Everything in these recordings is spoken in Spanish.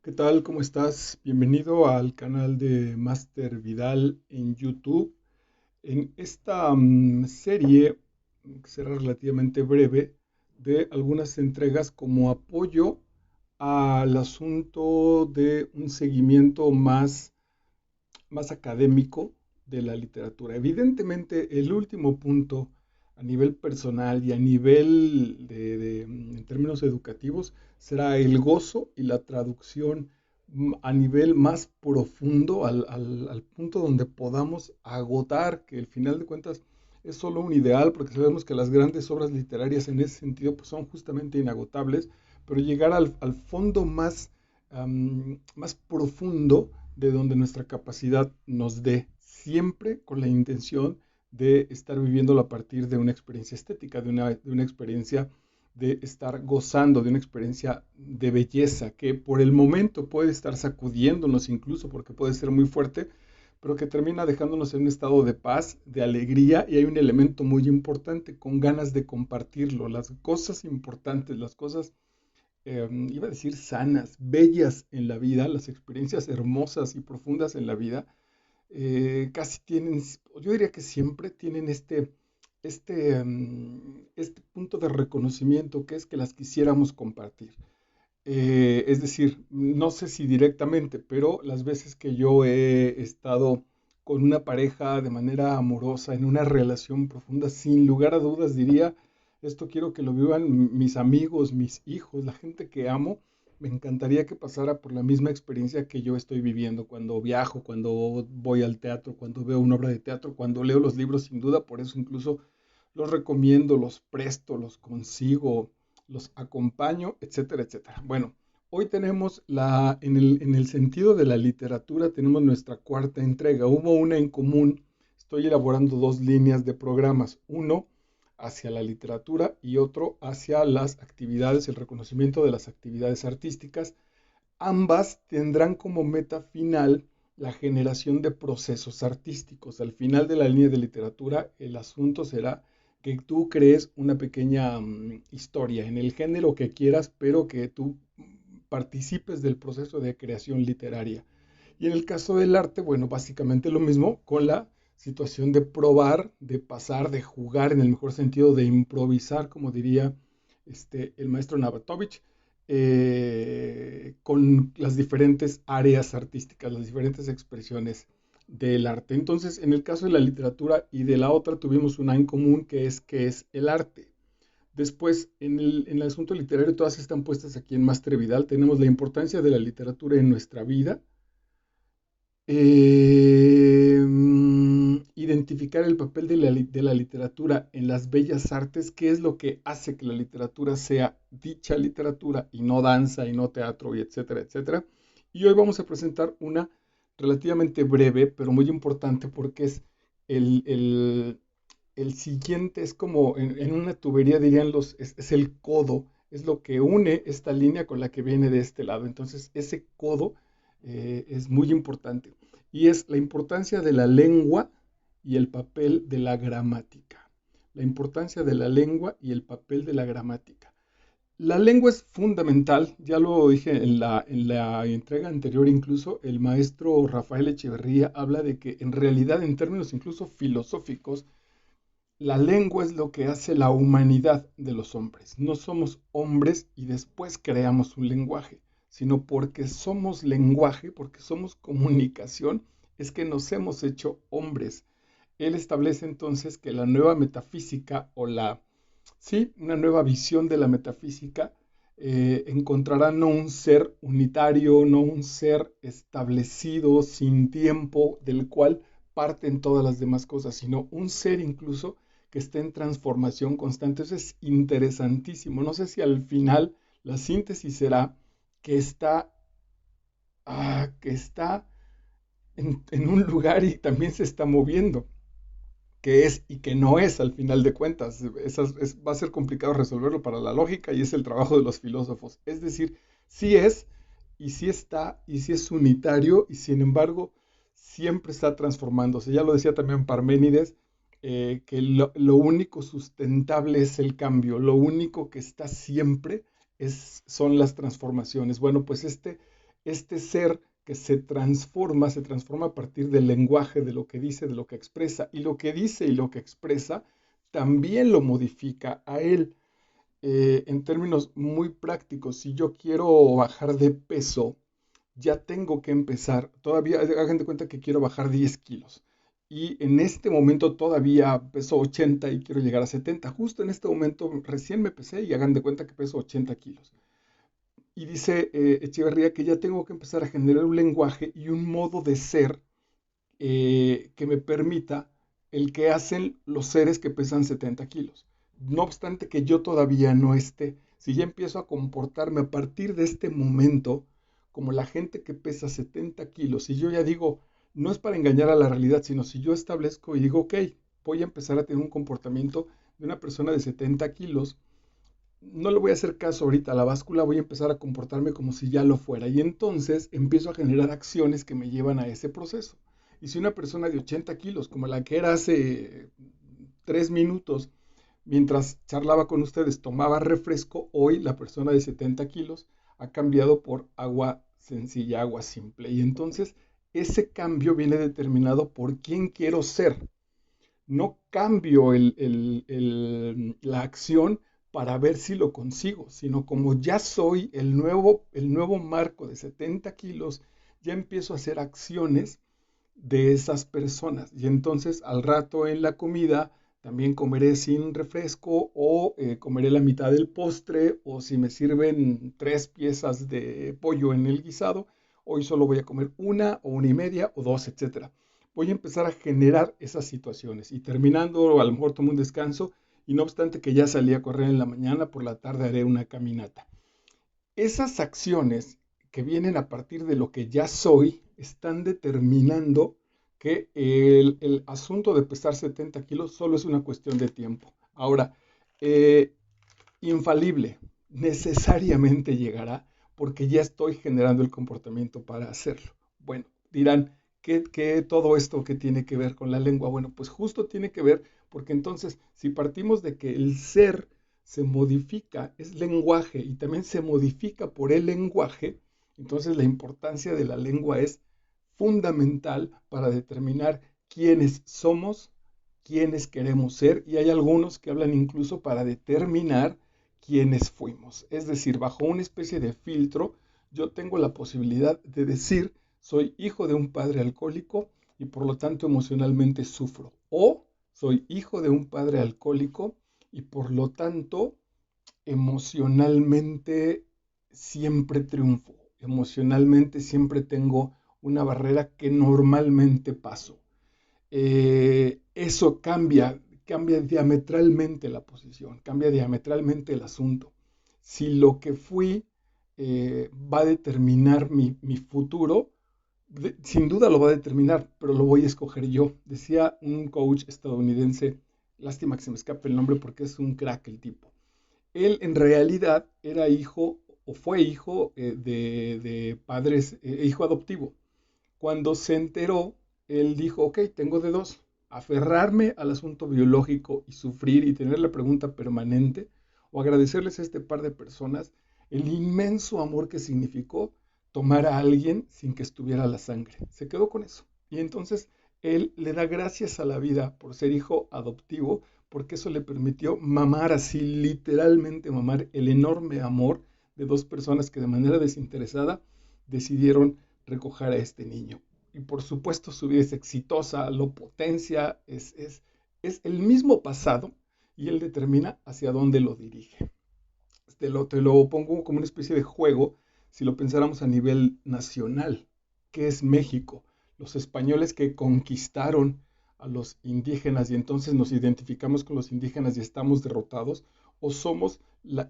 ¿Qué tal? ¿Cómo estás? Bienvenido al canal de Master Vidal en YouTube. En esta serie, que será relativamente breve, de algunas entregas como apoyo al asunto de un seguimiento más académico de la literatura. Evidentemente, el último punto a nivel personal y a nivel en términos educativos será el gozo y la traducción a nivel más profundo al punto donde podamos agotar, que al final de cuentas es solo un ideal, porque sabemos que las grandes obras literarias en ese sentido pues, son justamente inagotables, pero llegar al fondo más profundo de donde nuestra capacidad nos dé, siempre con la intención de estar viviéndolo a partir de una experiencia estética, de una experiencia de estar gozando, de una experiencia de belleza que por el momento puede estar sacudiéndonos incluso porque puede ser muy fuerte, pero que termina dejándonos en un estado de paz, de alegría, y hay un elemento muy importante, con ganas de compartirlo, las cosas importantes, las cosas iba a decir sanas, bellas en la vida, las experiencias hermosas y profundas en la vida, casi tienen, yo diría que siempre tienen este punto de reconocimiento que es que las quisiéramos compartir. Es decir, no sé si directamente, pero las veces que yo he estado con una pareja de manera amorosa, en una relación profunda, sin lugar a dudas diría, esto quiero que lo vivan mis amigos, mis hijos, la gente que amo. Me encantaría que pasara por la misma experiencia que yo estoy viviendo cuando viajo, cuando voy al teatro, cuando veo una obra de teatro, cuando leo los libros, sin duda. Por eso incluso los recomiendo, los presto, los consigo, los acompaño, etcétera, etcétera. Bueno, hoy tenemos en el sentido de la literatura, tenemos nuestra cuarta entrega. Hubo una en común, estoy elaborando dos líneas de programas, uno hacia la literatura y otro hacia las actividades, el reconocimiento de las actividades artísticas. Ambas tendrán como meta final la generación de procesos artísticos. Al final de la línea de literatura, el asunto será que tú crees una pequeña historia en el género que quieras, pero que tú participes del proceso de creación literaria. Y en el caso del arte, bueno, básicamente lo mismo con la situación de probar, de pasar, de jugar en el mejor sentido, de improvisar, como diría el maestro Navatovich, con las diferentes áreas artísticas, las diferentes expresiones del arte. Entonces, en el caso de la literatura y de la otra, tuvimos una en común que es el arte. Después, en el asunto literario, todas están puestas aquí en Master Vidal. Tenemos la importancia de la literatura en nuestra vida, identificar el papel de la literatura en las bellas artes, qué es lo que hace que la literatura sea dicha literatura y no danza y no teatro y etcétera, etcétera. Y hoy vamos a presentar una relativamente breve, pero muy importante porque es el, el, el siguiente, es como en una tubería dirían es el codo, es lo que une esta línea con la que viene de este lado. Entonces, ese codo es muy importante y es la importancia de la lengua y el papel de la gramática. La importancia de la lengua y el papel de la gramática. La lengua es fundamental, ya lo dije en la entrega anterior, incluso el maestro Rafael Echeverría habla de que en realidad en términos incluso filosóficos, la lengua es lo que hace la humanidad de los hombres. No somos hombres y después creamos un lenguaje, sino porque somos lenguaje, porque somos comunicación, es que nos hemos hecho hombres. Él establece entonces que la nueva metafísica sí, una nueva visión de la metafísica encontrará no un ser unitario, no un ser establecido sin tiempo del cual parten todas las demás cosas, sino un ser incluso que esté en transformación constante. Eso es interesantísimo. No sé si al final la síntesis será que está en un lugar y también se está moviendo, que es y que no es al final de cuentas. Va a ser complicado resolverlo para la lógica y es el trabajo de los filósofos. Es decir, sí es y sí está y sí es unitario y sin embargo siempre está transformándose. Ya lo decía también Parménides, que lo único sustentable es el cambio, lo único que está siempre son las transformaciones. Bueno, pues este ser que se transforma a partir del lenguaje, de lo que dice, de lo que expresa, y lo que dice y lo que expresa también lo modifica a él. En términos muy prácticos, si yo quiero bajar de peso, ya tengo que empezar, todavía, hagan de cuenta que quiero bajar 10 kilos. Y en este momento todavía peso 80 y quiero llegar a 70. Justo en este momento recién me pesé y hagan de cuenta que peso 80 kilos. Y dice Echeverría que ya tengo que empezar a generar un lenguaje y un modo de ser que me permita el que hacen los seres que pesan 70 kilos. No obstante que yo todavía no esté, si ya empiezo a comportarme a partir de este momento como la gente que pesa 70 kilos, y yo ya digo, no es para engañar a la realidad, sino si yo establezco y digo, ok, voy a empezar a tener un comportamiento de una persona de 70 kilos, no le voy a hacer caso ahorita a la báscula, voy a empezar a comportarme como si ya lo fuera. Y entonces empiezo a generar acciones que me llevan a ese proceso. Y si una persona de 80 kilos, como la que era hace 3 minutos, mientras charlaba con ustedes, tomaba refresco, hoy la persona de 70 kilos ha cambiado por agua sencilla, agua simple. Y entonces ese cambio viene determinado por quién quiero ser. No cambio la acción para ver si lo consigo, sino como ya soy el nuevo Marco de 70 kilos, ya empiezo a hacer acciones de esas personas. Y entonces al rato en la comida también comeré sin refresco o comeré la mitad del postre o si me sirven 3 piezas de pollo en el guisado, hoy solo voy a comer una y media o dos, etcétera. Voy a empezar a generar esas situaciones y terminando a lo mejor tomo un descanso y no obstante que ya salí a correr en la mañana, por la tarde haré una caminata. Esas acciones que vienen a partir de lo que ya soy están determinando que el asunto de pesar 70 kilos solo es una cuestión de tiempo. Ahora, eh, infalible, necesariamente llegará porque ya estoy generando el comportamiento para hacerlo. Bueno, dirán, ¿qué todo esto que tiene que ver con la lengua? Bueno, pues justo tiene que ver porque entonces si partimos de que el ser se modifica, es lenguaje y también se modifica por el lenguaje, entonces la importancia de la lengua es fundamental para determinar quiénes somos, quiénes queremos ser y hay algunos que hablan incluso para determinar quiénes fuimos. Es decir, bajo una especie de filtro, yo tengo la posibilidad de decir, soy hijo de un padre alcohólico y por lo tanto emocionalmente sufro. O soy hijo de un padre alcohólico y por lo tanto emocionalmente siempre triunfo. Emocionalmente siempre tengo una barrera que normalmente paso. Eso cambia diametralmente la posición, cambia diametralmente el asunto. Si lo que fui va a determinar mi futuro, sin duda lo va a determinar, pero lo voy a escoger yo. Decía un coach estadounidense, lástima que se me escape el nombre porque es un crack el tipo. Él en realidad era hijo o fue hijo de padres, hijo adoptivo. Cuando se enteró, él dijo, ok, tengo de dos, aferrarme al asunto biológico y sufrir y tener la pregunta permanente, o agradecerles a este par de personas el inmenso amor que significó tomar a alguien sin que estuviera la sangre. Se quedó con eso. Y entonces él le da gracias a la vida por ser hijo adoptivo, porque eso le permitió mamar así, literalmente mamar el enorme amor de dos personas que de manera desinteresada decidieron recoger a este niño. Y por supuesto su vida es exitosa, lo potencia, es el mismo pasado y él determina hacia dónde lo dirige. Te lo pongo como una especie de juego si lo pensáramos a nivel nacional. ¿Qué es México? Los españoles que conquistaron a los indígenas y entonces nos identificamos con los indígenas y estamos derrotados, o somos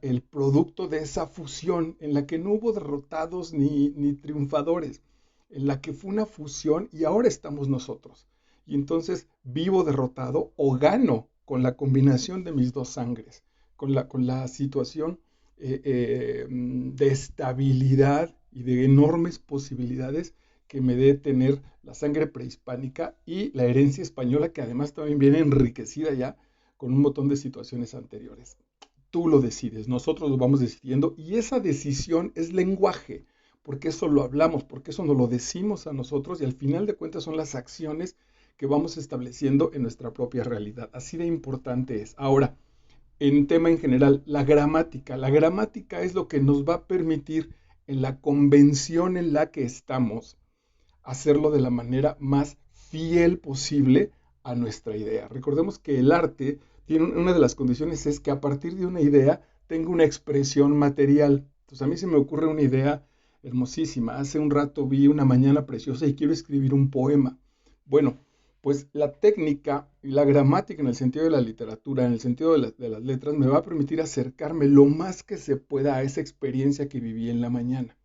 el producto de esa fusión en la que no hubo derrotados ni triunfadores, en la que fue una fusión y ahora estamos nosotros. Y entonces vivo derrotado o gano con la combinación de mis dos sangres, con la situación de estabilidad y de enormes posibilidades que me dé tener la sangre prehispánica y la herencia española, que además también viene enriquecida ya con un montón de situaciones anteriores. Tú lo decides, nosotros lo vamos decidiendo y esa decisión es lenguaje, porque eso lo hablamos, porque eso nos lo decimos a nosotros y al final de cuentas son las acciones que vamos estableciendo en nuestra propia realidad. Así de importante es. Ahora, en tema en general, la gramática. La gramática es lo que nos va a permitir en la convención en la que estamos hacerlo de la manera más fiel posible a nuestra idea. Recordemos que el arte tiene una de las condiciones es que a partir de una idea tenga una expresión material. Entonces a mí se me ocurre una idea hermosísima. Hace un rato vi una mañana preciosa y quiero escribir un poema. Bueno, pues la técnica y la gramática en el sentido de la literatura, en el sentido de las letras, me va a permitir acercarme lo más que se pueda a esa experiencia que viví en la mañana.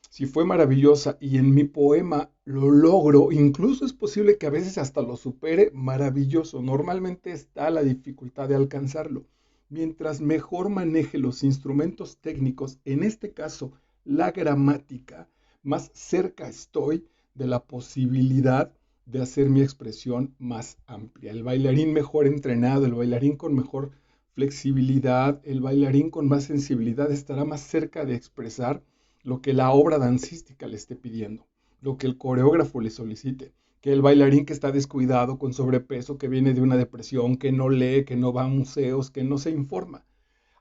Si fue maravillosa y en mi poema lo logro, incluso es posible que a veces hasta lo supere, maravilloso. Normalmente está la dificultad de alcanzarlo. Mientras mejor maneje los instrumentos técnicos, en este caso la gramática, más cerca estoy de la posibilidad de hacer mi expresión más amplia. El bailarín mejor entrenado, el bailarín con mejor flexibilidad, el bailarín con más sensibilidad estará más cerca de expresar lo que la obra dancística le esté pidiendo, lo que el coreógrafo le solicite, que el bailarín que está descuidado, con sobrepeso, que viene de una depresión, que no lee, que no va a museos, que no se informa.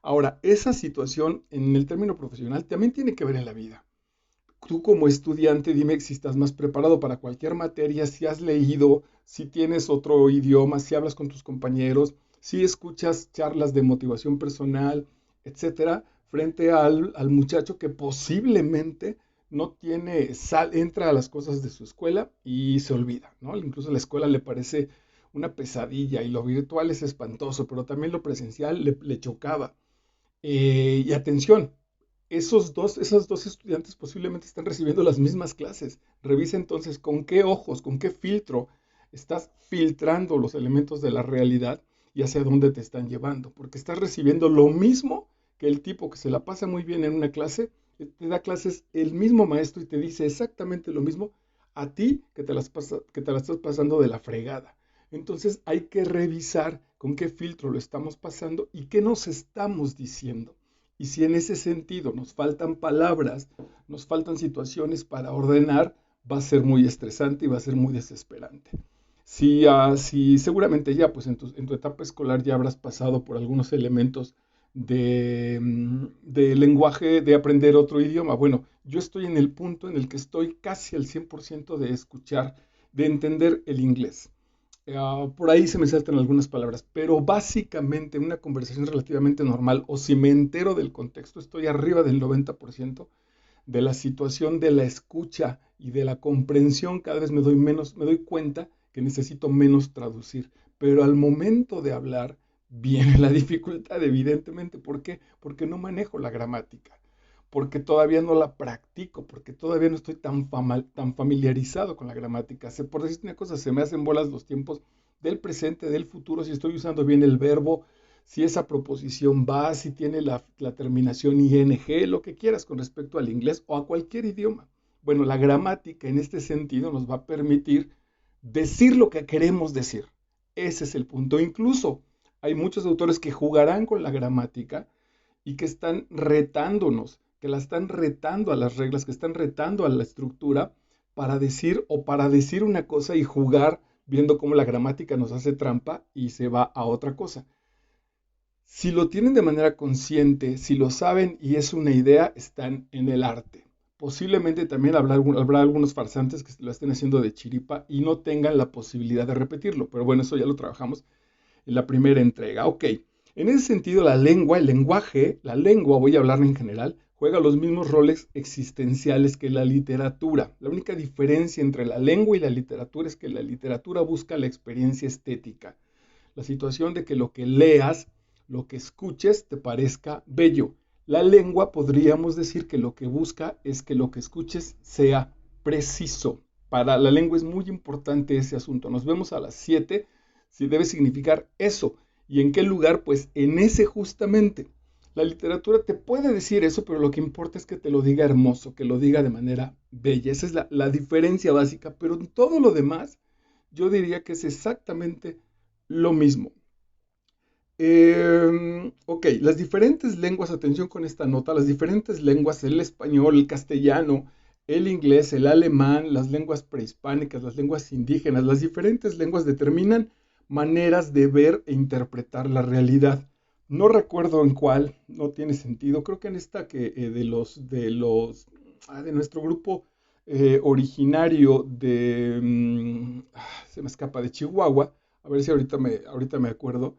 Ahora, esa situación en el término profesional también tiene que ver en la vida. Tú como estudiante, dime si estás más preparado para cualquier materia, si has leído, si tienes otro idioma, si hablas con tus compañeros, si escuchas charlas de motivación personal, etcétera, frente al muchacho que posiblemente no tiene, entra a las cosas de su escuela y se olvida, ¿no? Incluso la escuela le parece una pesadilla y lo virtual es espantoso, pero también lo presencial le chocaba. Y atención, esos dos estudiantes posiblemente están recibiendo las mismas clases. Revisa entonces con qué ojos, con qué filtro estás filtrando los elementos de la realidad y hacia dónde te están llevando. Porque estás recibiendo lo mismo que el tipo que se la pasa muy bien en una clase, te da clases el mismo maestro y te dice exactamente lo mismo a ti que te la estás pasando de la fregada. Entonces hay que revisar con qué filtro lo estamos pasando y qué nos estamos diciendo. Y si en ese sentido nos faltan palabras, nos faltan situaciones para ordenar, va a ser muy estresante y va a ser muy desesperante. Si seguramente ya, pues en tu etapa escolar ya habrás pasado por algunos elementos de lenguaje, de aprender otro idioma. Bueno, yo estoy en el punto en el que estoy casi al 100% de escuchar, de entender el inglés. Por ahí se me saltan algunas palabras, pero básicamente en una conversación relativamente normal, o si me entero del contexto, estoy arriba del 90% de la situación de la escucha y de la comprensión. Cada vez me doy cuenta que necesito menos traducir, pero al momento de hablar viene la dificultad, evidentemente. ¿Por qué? Porque no manejo la gramática, porque todavía no la practico, porque todavía no estoy tan familiarizado con la gramática. Por decirte una cosa, se me hacen bolas los tiempos del presente, del futuro, si estoy usando bien el verbo, si esa proposición va, si tiene la terminación ing, lo que quieras con respecto al inglés o a cualquier idioma. Bueno, la gramática en este sentido nos va a permitir decir lo que queremos decir. Ese es el punto. Incluso hay muchos autores que jugarán con la gramática y que están retándonos, que la están retando a las reglas, que están retando a la estructura para decir una cosa y jugar viendo cómo la gramática nos hace trampa y se va a otra cosa. Si lo tienen de manera consciente, si lo saben y es una idea, están en el arte. Posiblemente también habrá algunos farsantes que lo estén haciendo de chiripa y no tengan la posibilidad de repetirlo, pero bueno, eso ya lo trabajamos en la primera entrega. Ok, en ese sentido la lengua, el lenguaje, la lengua, voy a hablar en general, juega los mismos roles existenciales que la literatura. La única diferencia entre la lengua y la literatura es que la literatura busca la experiencia estética, la situación de que lo que leas, lo que escuches, te parezca bello. La lengua podríamos decir que lo que busca es que lo que escuches sea preciso. Para la lengua es muy importante ese asunto. Nos vemos a las 7 si debe significar eso. ¿Y en qué lugar? Pues en ese justamente. La literatura te puede decir eso, pero lo que importa es que te lo diga hermoso, que lo diga de manera bella. Esa es la diferencia básica, pero en todo lo demás yo diría que es exactamente lo mismo. Ok, las diferentes lenguas, atención con esta nota, las diferentes lenguas, el español, el castellano, el inglés, el alemán, las lenguas prehispánicas, las lenguas indígenas, las diferentes lenguas determinan maneras de ver e interpretar la realidad. No recuerdo en cuál, no tiene sentido. Creo que en esta que de nuestro grupo originario se me escapa, de Chihuahua, a ver si ahorita me acuerdo.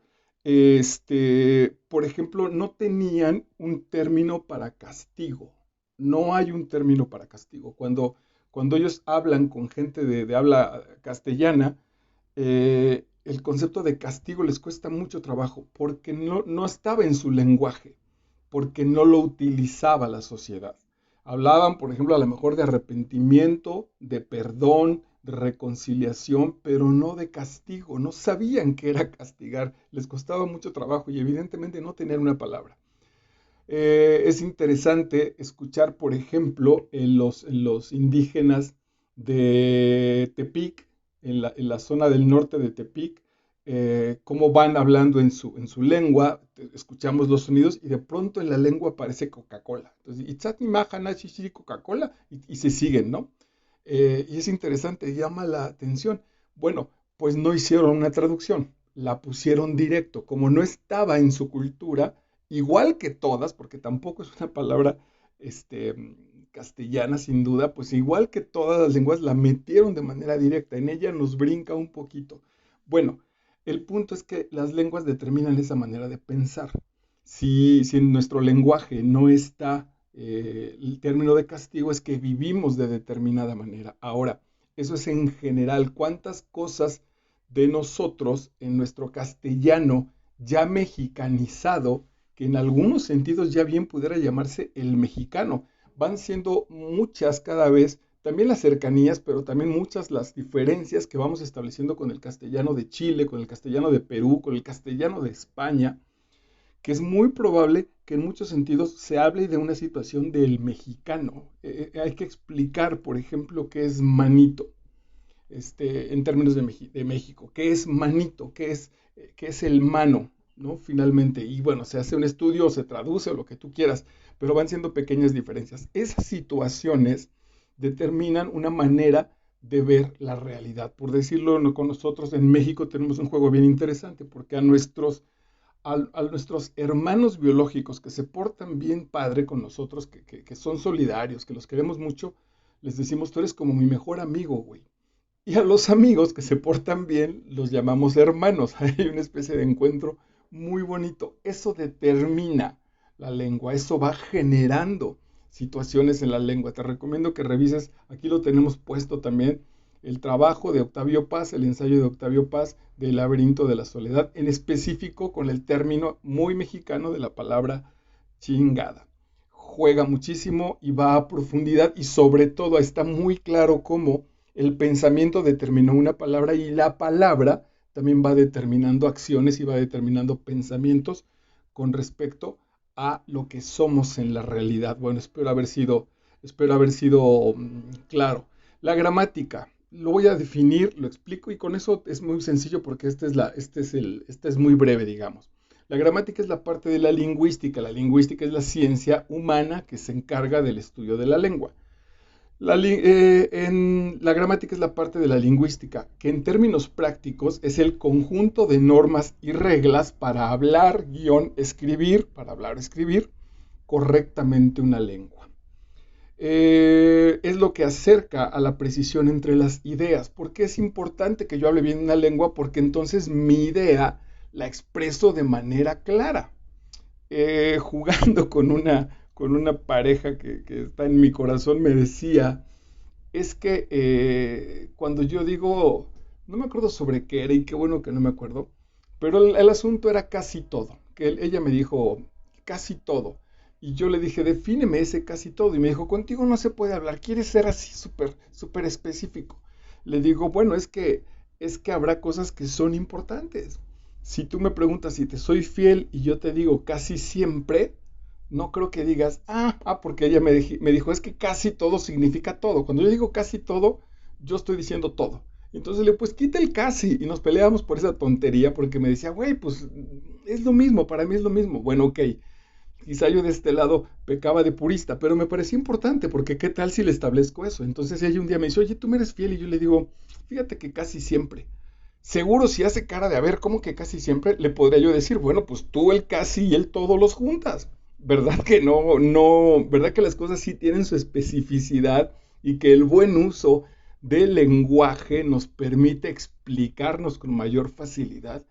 Por ejemplo, no tenían un término para castigo. No hay un término para castigo. Cuando ellos hablan con gente de habla castellana, el concepto de castigo les cuesta mucho trabajo porque no estaba en su lenguaje, porque no lo utilizaba la sociedad. Hablaban, por ejemplo, a lo mejor de arrepentimiento, de perdón, de reconciliación, pero no de castigo. No sabían qué era castigar, les costaba mucho trabajo y evidentemente no tener una palabra. Es interesante escuchar, por ejemplo, en los indígenas de Tepic, en la zona del norte de Tepic, cómo van hablando en su lengua, escuchamos los sonidos y de pronto en la lengua aparece Coca-Cola. Entonces, Itzati Mahana Chichiri Coca-Cola y se siguen, ¿no? Y es interesante, llama la atención. Bueno, pues no hicieron una traducción, la pusieron directo. Como no estaba en su cultura, igual que todas, porque tampoco es una palabra castellana sin duda, pues igual que todas las lenguas la metieron de manera directa. En ella nos brinca un poquito. Bueno, el punto es que las lenguas determinan esa manera de pensar. Si en nuestro lenguaje no está el término de castigo, es que vivimos de determinada manera. Ahora, eso es en general. ¿Cuántas cosas de nosotros en nuestro castellano ya mexicanizado, que en algunos sentidos ya bien pudiera llamarse el mexicano? Van siendo muchas cada vez, también las cercanías, pero también muchas las diferencias que vamos estableciendo con el castellano de Chile, con el castellano de Perú, con el castellano de España, que es muy probable que en muchos sentidos se hable de una situación del mexicano. Hay que explicar, por ejemplo, qué es manito, en términos de México, qué es manito, qué es el mano, ¿no? Finalmente, y bueno, se hace un estudio, se traduce o lo que tú quieras, pero van siendo pequeñas diferencias. Esas situaciones determinan una manera de ver la realidad. Por decirlo con nosotros, en México tenemos un juego bien interesante, porque a nuestros hermanos biológicos que se portan bien padre con nosotros, que son solidarios, que los queremos mucho, les decimos, tú eres como mi mejor amigo, güey. Y a los amigos que se portan bien los llamamos hermanos. Hay una especie de encuentro muy bonito. Eso determina la lengua, eso va generando situaciones en la lengua. Te recomiendo que revises, aquí lo tenemos puesto también, el trabajo de Octavio Paz, el ensayo de Octavio Paz del laberinto de la soledad, en específico con el término muy mexicano de la palabra chingada. Juega muchísimo y va a profundidad y sobre todo está muy claro cómo el pensamiento determinó una palabra y la palabra también va determinando acciones y va determinando pensamientos con respecto a lo que somos en la realidad. Bueno, espero haber sido claro. La gramática, lo voy a definir, lo explico y con eso es muy sencillo porque este es muy breve, digamos. La gramática es la parte de la lingüística. La lingüística es la ciencia humana que se encarga del estudio de la lengua. La gramática es la parte de la lingüística, que en términos prácticos es el conjunto de normas y reglas para hablar, escribir, para hablar, escribir correctamente una lengua. Es lo que acerca a la precisión entre las ideas. ¿Por qué es importante que yo hable bien una lengua? Porque entonces mi idea la expreso de manera clara. Jugando con una pareja que está en mi corazón, me decía, es que cuando yo digo, no me acuerdo sobre qué era y qué bueno que no me acuerdo, pero el asunto era casi todo, que ella me dijo casi todo. Y yo le dije, defíneme ese casi todo. Y me dijo, contigo no se puede hablar, quieres ser así súper, súper específico. Le digo, bueno, es que habrá cosas que son importantes. Si tú me preguntas si te soy fiel y yo te digo casi siempre, no creo que digas, porque ella me dijo, es que casi todo significa todo. Cuando yo digo casi todo, yo estoy diciendo todo. Entonces le digo, pues quita el casi. Y nos peleábamos por esa tontería porque me decía, güey, pues es lo mismo, para mí es lo mismo. Bueno, ok, quizá yo de este lado pecaba de purista, pero me parecía importante porque qué tal si le establezco eso. Entonces ella un día me dice, oye, tú me eres fiel y yo le digo, fíjate que casi siempre. Seguro si hace cara de, a ver, ¿cómo que casi siempre? Le podría yo decir, bueno, pues tú el casi y el todo los juntas. ¿Verdad que no, verdad que las cosas sí tienen su especificidad y que el buen uso del lenguaje nos permite explicarnos con mayor facilidad?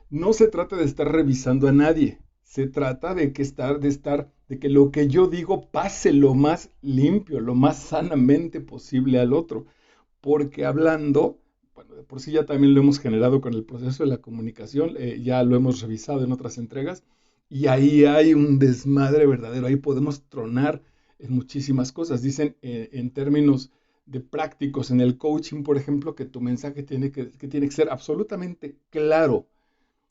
No se trata de estar revisando a nadie, se trata de que lo que yo digo pase lo más limpio, lo más sanamente posible al otro, porque hablando, bueno, de por sí ya también lo hemos generado con el proceso de la comunicación, ya lo hemos revisado en otras entregas, y ahí hay un desmadre verdadero, ahí podemos tronar en muchísimas cosas. Dicen en términos de prácticos en el coaching, por ejemplo, que tu mensaje que tiene que ser absolutamente claro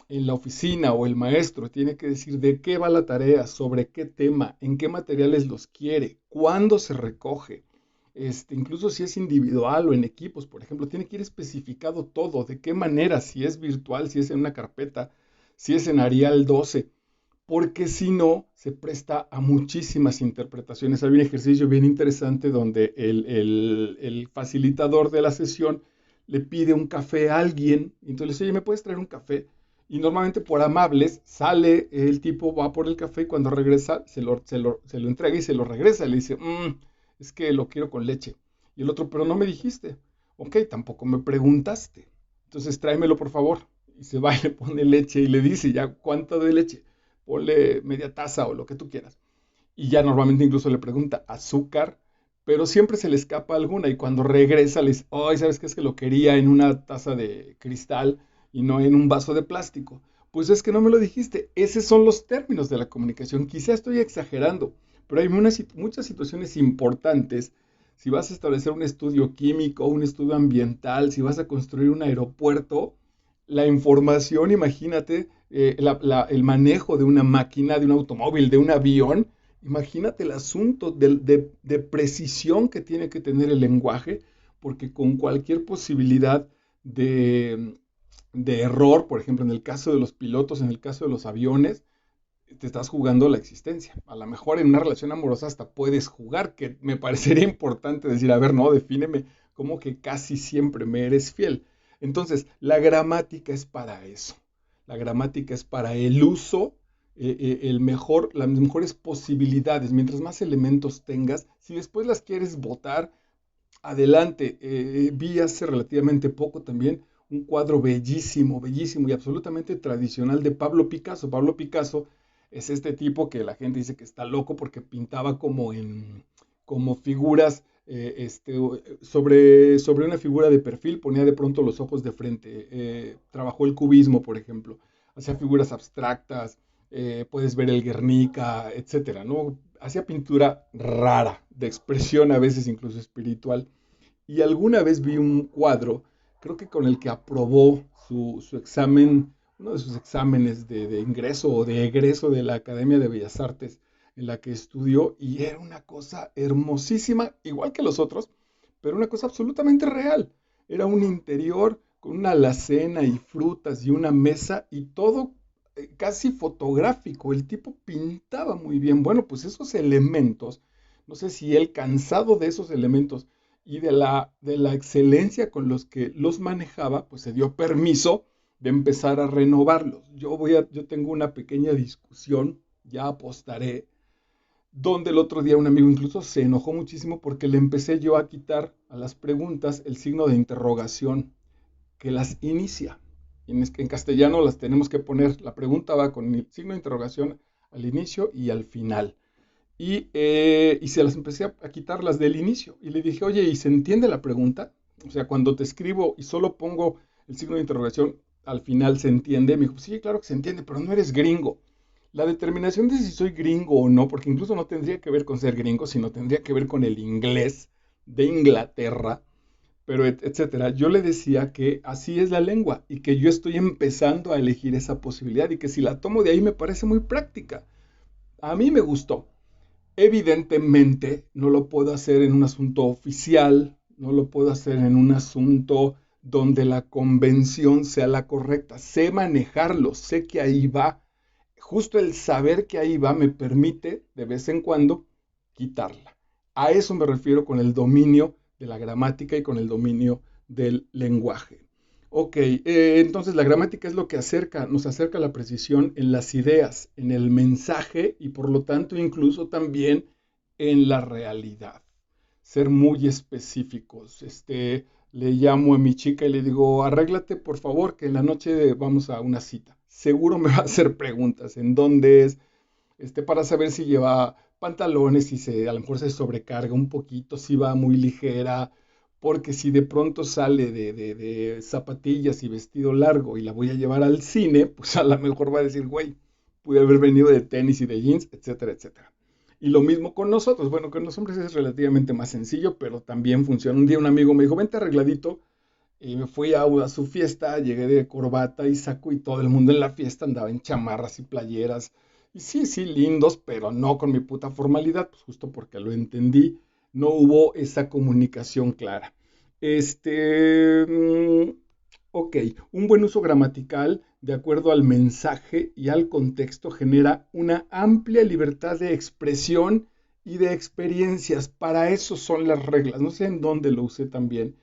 en la oficina, o el maestro tiene que decir de qué va la tarea, sobre qué tema, en qué materiales los quiere, cuándo se recoge, incluso si es individual o en equipos, por ejemplo, tiene que ir especificado todo, de qué manera, si es virtual, si es en una carpeta, si es en Arial 12, porque si no, se presta a muchísimas interpretaciones. Hay un ejercicio bien interesante donde el facilitador de la sesión le pide un café a alguien, y entonces le dice, oye, ¿me puedes traer un café? Y normalmente por amables sale el tipo, va por el café y cuando regresa se lo entrega y se lo regresa. Le dice, es que lo quiero con leche. Y el otro, pero no me dijiste. Ok, tampoco me preguntaste. Entonces tráemelo por favor. Y se va y le pone leche y le dice, ya, ¿cuánto de leche? Ponle media taza o lo que tú quieras. Y ya normalmente incluso le pregunta azúcar, pero siempre se le escapa alguna y cuando regresa le dice, ay, ¿sabes qué? Es que lo quería en una taza de cristal y no en un vaso de plástico. Pues es que no me lo dijiste. Esos son los términos de la comunicación. Quizá estoy exagerando, pero hay muchas situaciones importantes. Si vas a establecer un estudio químico, un estudio ambiental, si vas a construir un aeropuerto, la información, imagínate, el manejo de una máquina, de un automóvil, de un avión, imagínate el asunto de precisión que tiene que tener el lenguaje, porque con cualquier posibilidad de, de error, por ejemplo, en el caso de los pilotos, en el caso de los aviones, te estás jugando la existencia. A lo mejor en una relación amorosa hasta puedes jugar, que me parecería importante decir, a ver, no, defíneme como que casi siempre me eres fiel. Entonces, la gramática es para eso. La gramática es para el uso, las mejores posibilidades. Mientras más elementos tengas, si después las quieres votar, adelante. Vi hace relativamente poco también un cuadro bellísimo, bellísimo y absolutamente tradicional de Pablo Picasso. Pablo Picasso es este tipo que la gente dice que está loco porque pintaba como figuras sobre una figura de perfil, ponía de pronto los ojos de frente. Trabajó el cubismo, por ejemplo, hacía figuras abstractas, puedes ver el Guernica, etcétera, ¿no? Hacía pintura rara, de expresión a veces incluso espiritual. Y alguna vez vi un cuadro, creo que con el que aprobó su examen, uno de sus exámenes de ingreso o de egreso de la Academia de Bellas Artes en la que estudió, y era una cosa hermosísima, igual que los otros, pero una cosa absolutamente real. Era un interior con una alacena y frutas y una mesa y todo casi fotográfico. El tipo pintaba muy bien. Bueno, pues esos elementos, no sé si él cansado de esos elementos y de la excelencia con los que los manejaba, pues se dio permiso de empezar a renovarlos. Yo tengo una pequeña discusión, ya apostaré, donde el otro día un amigo incluso se enojó muchísimo porque le empecé yo a quitar a las preguntas el signo de interrogación que las inicia. En castellano las tenemos que poner, la pregunta va con el signo de interrogación al inicio y al final. Y se las empecé a quitar las del inicio. Y le dije, oye, ¿y se entiende la pregunta? O sea, cuando te escribo y solo pongo el signo de interrogación, al final se entiende. Me dijo, sí, claro que se entiende, pero no eres gringo. La determinación de si soy gringo o no, porque incluso no tendría que ver con ser gringo, sino tendría que ver con el inglés de Inglaterra, pero etcétera. Yo le decía que así es la lengua y que yo estoy empezando a elegir esa posibilidad y que si la tomo de ahí me parece muy práctica. A mí me gustó. Evidentemente no lo puedo hacer en un asunto oficial, no lo puedo hacer en un asunto donde la convención sea la correcta. Sé manejarlo, sé que ahí va. Justo el saber que ahí va me permite de vez en cuando quitarla. A eso me refiero con el dominio de la gramática y con el dominio del lenguaje. Ok, entonces la gramática es lo que nos acerca a la precisión en las ideas, en el mensaje y por lo tanto incluso también en la realidad. Ser muy específicos. Le llamo a mi chica y le digo, arréglate por favor, que en la noche vamos a una cita. Seguro me va a hacer preguntas, ¿en dónde es? Para saber si lleva pantalones, si a lo mejor se sobrecarga un poquito, si va muy ligera, porque si de pronto sale de zapatillas y vestido largo y la voy a llevar al cine, pues a lo mejor va a decir, güey, pude haber venido de tenis y de jeans, etcétera, etcétera. Y lo mismo con nosotros. Bueno, con los hombres es relativamente más sencillo, pero también funciona. Un día un amigo me dijo, vente arregladito. Y me fui a su fiesta, llegué de corbata y saco y todo el mundo en la fiesta andaba en chamarras y playeras. Y sí, sí, lindos, pero no con mi puta formalidad, pues justo porque lo entendí. No hubo esa comunicación clara. Este, mm, ok, un buen uso gramatical, de acuerdo al mensaje y al contexto, genera una amplia libertad de expresión y de experiencias. Para eso son las reglas. No sé en dónde lo usé también,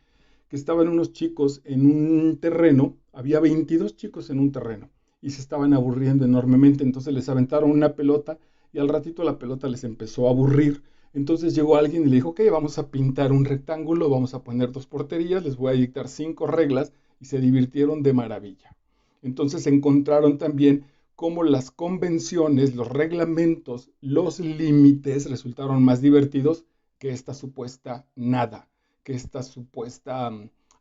que estaban unos chicos en un terreno, había 22 chicos en un terreno y se estaban aburriendo enormemente, entonces les aventaron una pelota y al ratito la pelota les empezó a aburrir. Entonces llegó alguien y le dijo, ok, vamos a pintar un rectángulo, vamos a poner 2 porterías, les voy a dictar 5 reglas y se divirtieron de maravilla. Entonces encontraron también cómo las convenciones, los reglamentos, los límites resultaron más divertidos que esta supuesta nada, que esta supuesta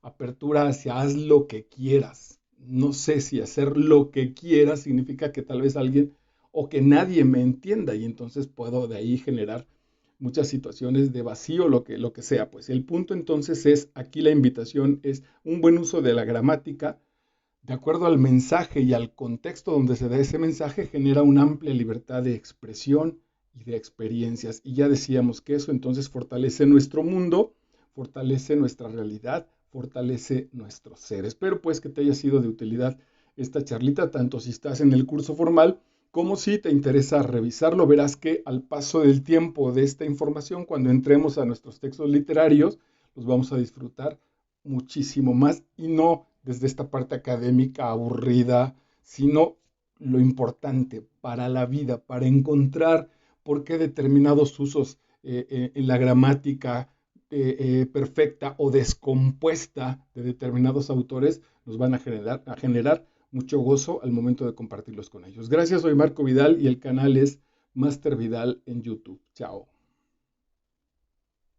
apertura hacia haz lo que quieras. No sé si hacer lo que quieras significa que tal vez alguien o que nadie me entienda y entonces puedo de ahí generar muchas situaciones de vacío, lo que sea. Pues el punto entonces es, aquí la invitación es un buen uso de la gramática, de acuerdo al mensaje y al contexto donde se da ese mensaje, genera una amplia libertad de expresión y de experiencias. Y ya decíamos que eso entonces fortalece nuestro mundo, fortalece nuestra realidad, fortalece nuestro ser. Espero pues que te haya sido de utilidad esta charlita, tanto si estás en el curso formal como si te interesa revisarlo. Verás que al paso del tiempo de esta información, cuando entremos a nuestros textos literarios, los vamos a disfrutar muchísimo más y no desde esta parte académica aburrida, sino lo importante para la vida, para encontrar por qué determinados usos en la gramática perfecta o descompuesta de determinados autores nos van a generar mucho gozo al momento de compartirlos con ellos. Gracias, soy Marco Vidal y el canal es Master Vidal en YouTube. Chao.